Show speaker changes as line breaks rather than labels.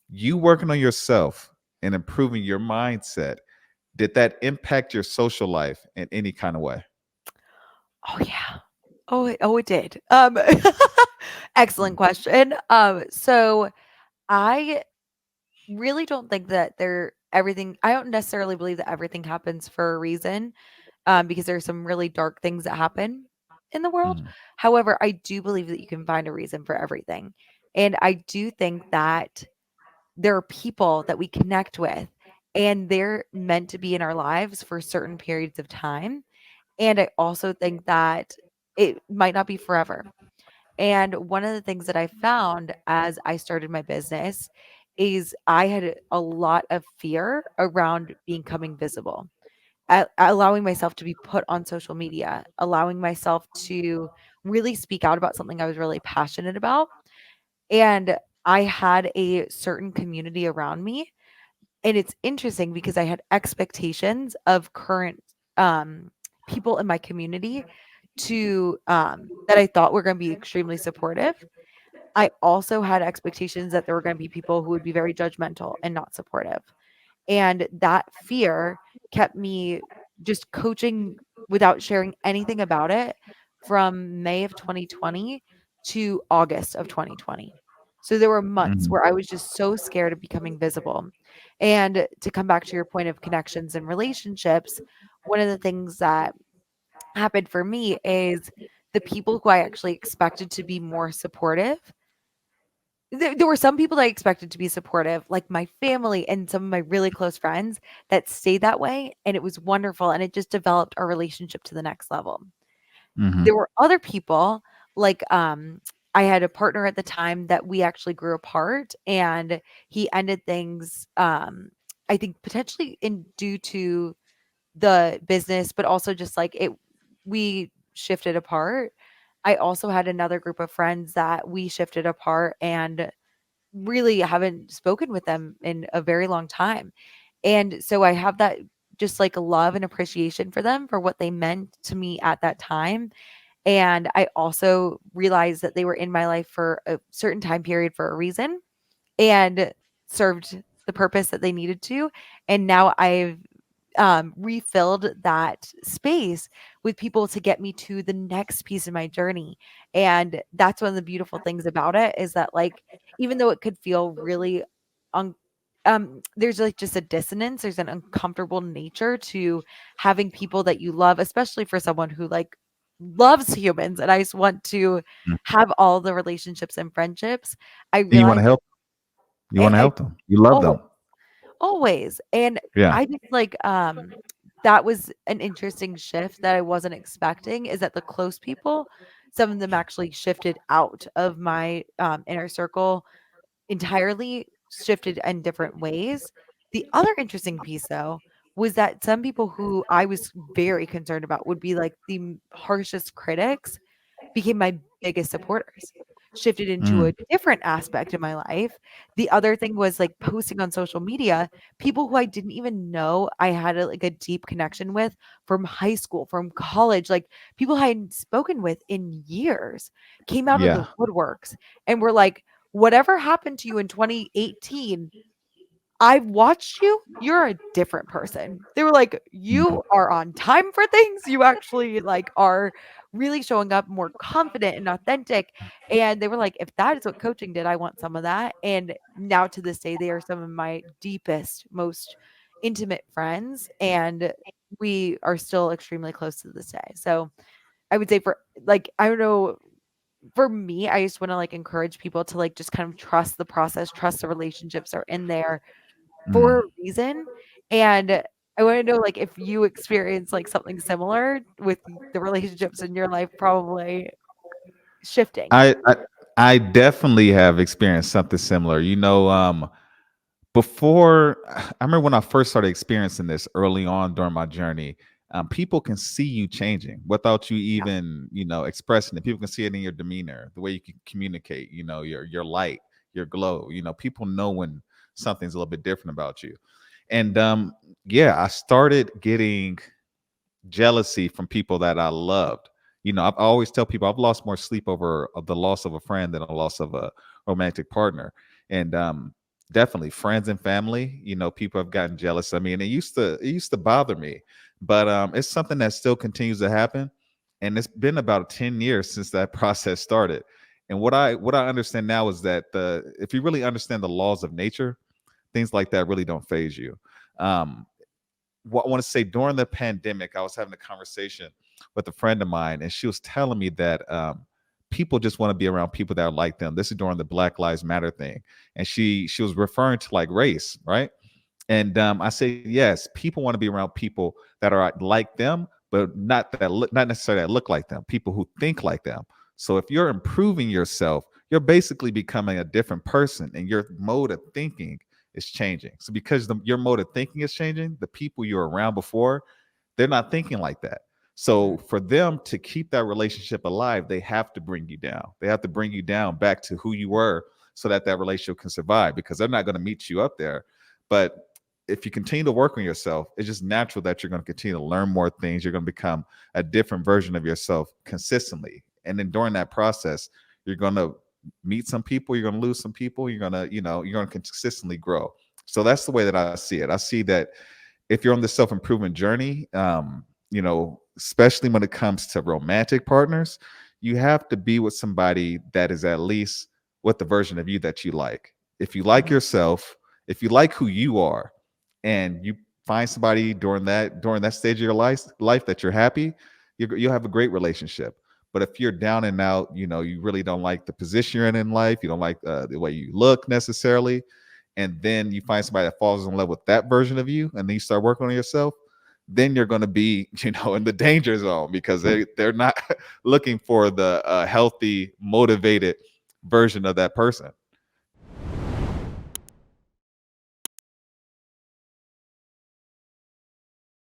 You working on yourself and improving your mindset, did that impact your social life in any kind of way?
Oh, yeah. It did. Excellent
Mm,
question. So I really don't think that I don't necessarily believe that everything happens for a reason, because there's some really dark things that happen in the world.
mhm,
However, I do believe that you can find a reason for everything. And I do think that there are people that we connect with, and they're meant to be in our lives for certain periods of time. And I also think that it might not be forever. And one of the things that I found as I started my business is I had a lot of fear around becoming visible, allowing myself to be put on social media, allowing myself to really speak out about something I was really passionate about. And I had a certain community around me. And it's interesting because I had expectations of current um, people in my community that I thought were going to be extremely supportive. I also had expectations that there were going to be people who would be very judgmental and not supportive. And that fear kept me just coaching without sharing anything about it from May of 2020 to August of 2020. So there were months
mhm,
where I was just so scared of becoming visible. And to come back to your point of connections and relationships, one of the things that happened for me is the people who I actually expected to be more supportive, there were some people that I expected to be supportive, like my family and some of my really close friends that stayed that way, and it was wonderful, and it just developed our relationship to the next level.
mhm.
There were other people, like, I had a partner at the time that we actually grew apart, and he ended things, I think potentially in due to the business, but also just like we shifted apart. I also had another group of friends that we shifted apart and really haven't spoken with them in a very long time. And so I have that just like love and appreciation for them for what they meant to me at that time. And I also realized that they were in my life for a certain time period for a reason and served the purpose that they needed to. And now I've refilled that space with people to get me to the next piece of my journey. And that's one of the beautiful things about it is that, like, even though it could feel really un- there's like just a dissonance, there's an uncomfortable nature to having people that you love, especially for someone who like loves humans. And I just want to
Mm.
have all the relationships and friendships. I
And you want to
realized
help. You want to
I
help them. You love
oh
them.
always. And
Yeah.
I just like, that was an interesting shift that I wasn't expecting, is that the close people, some of them actually shifted out of my, inner circle entirely, shifted in different ways. The other interesting piece, though, was that some people who I was very concerned about would be like the harshest critics became my biggest supporters, shifted into
Mm,
a different aspect of my life. The other thing was like posting on social media, people who I didn't even know I had like a deep connection with from high school, from college, like people I hadn't spoken with in years came out of the
yeah.
woodworks and were like, whatever happened to you in 2018, I've watched you. You're a different person. They were like,
Mhm.
"You are on time for things. You actually, like, are really showing up more confident and authentic." And they were like, "If that is what coaching did, I want some of that." And now to this day, they are some of my deepest, most intimate friends, and we are still extremely close to this day. So, I would say for like, I don't know, for me, I just wanna, like, encourage people to, like, just kind of trust the process, trust the relationships are in there
Mm.
for a reason. And I wanna know, like, if you experience, like, something similar with the relationships in your life probably shifting.
I, I I definitely have experienced something similar. Before I remember when I first started experiencing this early on during my journey, people can see you changing without you
Yeah.
even, expressing it. People can see it in your demeanor, the way you can communicate, your light, your glow. People know when something's a little bit different about you. And yeah, I started getting jealousy from people that I loved. I always tell people I've lost more sleep over the loss of a friend than a loss of a romantic partner. And Definitely friends and family. People have gotten jealous. I mean, it used to bother me, but it's something that still continues to happen, and it's been about 10 years since that process started. And what I understand now is that the if you really understand the laws of nature, things like that really don't phase you. Um, what I want to say, during the pandemic, I was having a conversation with a friend of mine, and she was telling me that people just want to be around people that are like them. This is during the Black Lives Matter thing, and she was referring to like race, right? And I said, yes, people want to be around people that are like them, but not necessarily that look like them. People who think like them. So if you're improving yourself, you're basically becoming a different person, and your mode of thinking is changing. So because your mode of thinking is changing, the people you were around before, they're not thinking like that. So
Mhm.
for them to keep that relationship alive, they have to bring you down. They have to bring you down back to who you were, so that that relationship can survive, because they're not going to meet you up there. But if you continue to work on yourself, it's just natural that you're going to continue to learn more things. You're going to become a different version of yourself consistently. And then during that process, you're going to meet some people, you're going to lose some people, you're going to consistently grow. So that's the way that I see it. I see that if you're on the self-improvement journey, especially when it comes to romantic partners, you have to be with somebody that is at least with the version of you that you like. If you like
Mhm.
yourself, if you like who you are, and you find somebody during that stage of your life that you're happy, you'll have a great relationship. But if you're down and out, you really don't like the position you're in life, you don't like the way you look necessarily, and then you find somebody that falls in love with that version of you, and then you start working on yourself, then you're going to be in the danger zone, because they're not looking for the healthy, motivated version of that person.